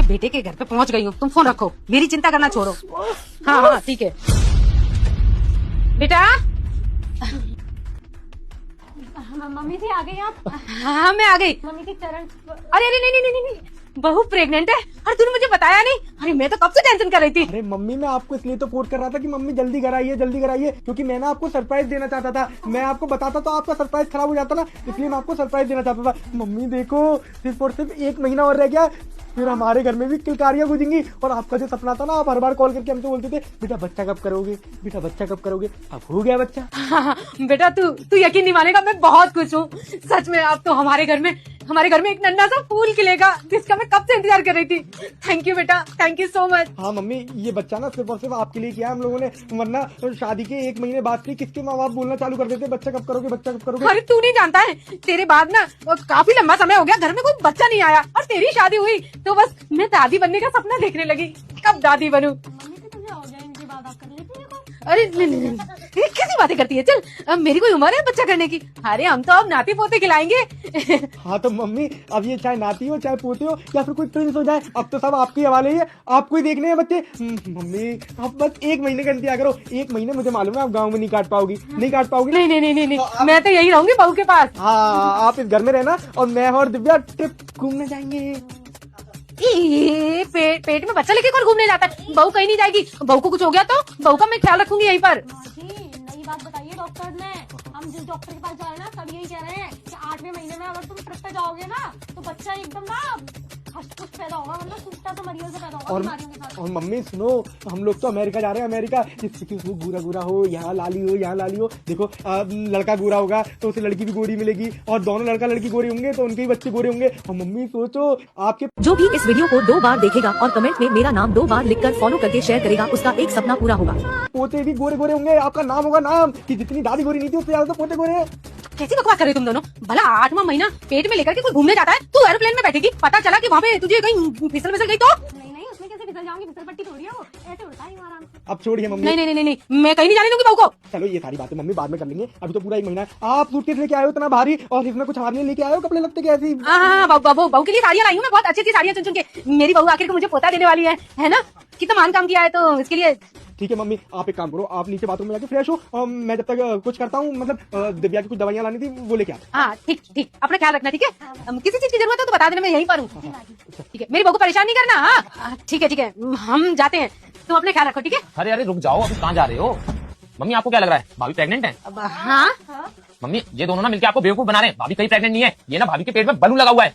बेटे के घर पे पहुंच गई हूँ, तुम फोन रखो, मेरी चिंता करना छोड़ो। हाँ हाँ ठीक है बेटा। मम्मी जी आ गई आप? हाँ मैं आ गई। मम्मी के चरण। अरे अरे नहीं नहीं नहीं नहीं, बहू प्रेग्नेंट है। अरे तूने मुझे बताया नहीं। अरे मैं तो कब से टेंशन कर रही थी। अरे मम्मी मैं आपको इसलिए तो फोन कर रहा था कि मम्मी जल्दी घर आइए जल्दी घर आइए, क्योंकि मैं ना आपको सरप्राइज देना चाहता था। मैं आपको बताता तो आपका सरप्राइज खराब हो जाता ना, इसलिए मैं आपको सरप्राइज देना चाहता था। मम्मी देखो सिर्फ और सिर्फ 1 महीना और रह गया, फिर हमारे घर में भी किलकारियां गुजेंगी। और आपका जो सपना था ना, आप हर बार कॉल करके हमसे बोलते थे बेटा बच्चा कब करोगे, बेटा बच्चा कब करोगे, अब हो गया बच्चा। हाँ, बेटा तू यकीन नहीं मानेगा, मैं बहुत खुश हूँ सच में। अब तो हमारे घर में एक नन्हा सा फूल खिलेगा, जिसका मैं कब से इंतजार कर रही थी। थैंक यू बेटा, थैंक यू सो मच। हाँ मम्मी ये बच्चा ना सिर्फ और सिर्फ आपके लिए किया हम लोगों ने, वरना शादी के 1 महीने बाद से किसके माँ बाप बोलना चालू कर देते बच्चा कब करोगे बच्चा कब करोगे। अरे तू नहीं जानता है, तेरे बाद ना काफी लंबा समय हो गया, घर में कोई बच्चा नहीं आया, और तेरी शादी हुई तो बस मैं दादी बनने का सपना देखने लगी, कब दादी बनूं। मम्मी तो तुझे हो गया, इनके बाद आप कर लेती है को? अरे नहीं नहीं नहीं, ये कैसी बातें करती है। चल अब मेरी कोई उम्र है बच्चा करने की। अरे हम तो अब नाती पोते खिलाएंगे। हाँ तो मम्मी अब ये चाहे नाती हो चाहे पोते हो या फिर कोई ट्विंस हो जाए, अब तो सब आपके हवाले ही है, आपको ही देखने हैं बच्चे। मम्मी अब बस 1 महीने का इंतजार करो, 1 महीने मुझे मालूम है आप गाँव में नहीं काट पाओगी, नहीं काट पाओगी। नहीं नहीं नहीं नहीं, मैं तो यही रहूंगी बहू के पास। हाँ आप इस घर में रहना और मैं और दिव्या ट्रिप घूमने जाएंगे। पेट में बच्चा लेके कौन घूमने जाता है। बहू कहीं नहीं जाएगी, बहू को कुछ हो गया तो बहू का मैं ख्याल रखूंगी यहीं पर। जी नई बात बताइए डॉक्टर ने, हम जिस डॉक्टर के पास जा रहे हैं ना सब यही कह रहे हैं कि 8वें महीने में अगर तुम ट्रिप पे जाओगे ना तो बच्चा एकदम ना हष्ट-पुष्ट पैदा होगा, मतलब सूखता तो मरियल से पैदा होगा बीमारियों के साथ। और मम्मी सुनो, हम लोग तो अमेरिका जा रहे हैं, अमेरिका जिससे वो गोरा गोरा हो, यहाँ लाली हो यहाँ लाली हो। देखो लड़का गोरा होगा तो उसे लड़की भी गोरी मिलेगी, और दोनों लड़का लड़की गोरे होंगे तो उनके ही बच्चे गोरे होंगे। और मम्मी सोचो आपके जो भी इस वीडियो को 2 बार देखेगा और कमेंट में मेरा नाम 2 बार लिखकर फॉलो करके शेयर करेगा, उसका एक सपना पूरा होगा। पोते भी गोरे गोरे होंगे, आपका नाम होगा नाम कि जितनी दादी गोरी नहीं थी उससे ज्यादा तो पोते गोरे हैं। कैसी बकवास कर रहे हो तुम दोनों। भला 8वां महीना पेट में लेकर के कोई घूमने जाता है, तू एरोप्लेन में बैठेगी, पता चला कि वहाँ पे तुझे कहीं फिसल गई तो। नहीं उसमें कैसे फिसल जाऊंगी, फिसल पट्टी थोड़ी है वो, ऐसे उड़ता है आराम से। अब छोड़िए मम्मी। नहीं नहीं नहीं नहीं, मैं कहीं नहीं जाने दूंगी बहू को। चलो ये सारी बातें मम्मी बाद में कर लेंगे, अभी तो पूरा 1 महीना है। आप सूटकेस लेके आए हो इतना भारी, और इसमें कुछ हारने लेके आए हो, कपड़े लगते कैसी। हाँ बहू के लिए साड़ियाँ लाई हूँ मैं, बहुत अच्छी अच्छी साड़ियाँ चुन चुन के। मेरी बहू आखिर को मुझे पोता देने वाली है ना, कितना मान काम किया है तो इसके लिए। ठीक है मम्मी आप एक काम करो, आप नीचे बाथरूम में जाके फ्रेश हो, और मैं जब तक कुछ करता हूँ, मतलब दिव्या की कुछ दवाइयाँ लानी थी वो लेके आ। हाँ ठीक, अपना ख्याल रखना ठीक है। किसी चीज की जरूरत है तो बता देना, मैं यहीं पर हूँ। ठीक है, मेरी बहू को परेशान नहीं करना। हाँ ठीक है, हम जाते हैं, तुम अपने ख्याल रखो ठीक है। अरे अरे रुक जाओ, अभी कहाँ जा रहे हो? मम्मी आपको क्या लग रहा है भाभी प्रेग्नेंट है? हाँ मम्मी ये दोनों ना मिलके आपको बेवकूफ बना रहे हैं, भाभी कहीं प्रेग्नेंट नहीं है, ये ना भाभी के पेट में बलून लगा हुआ है।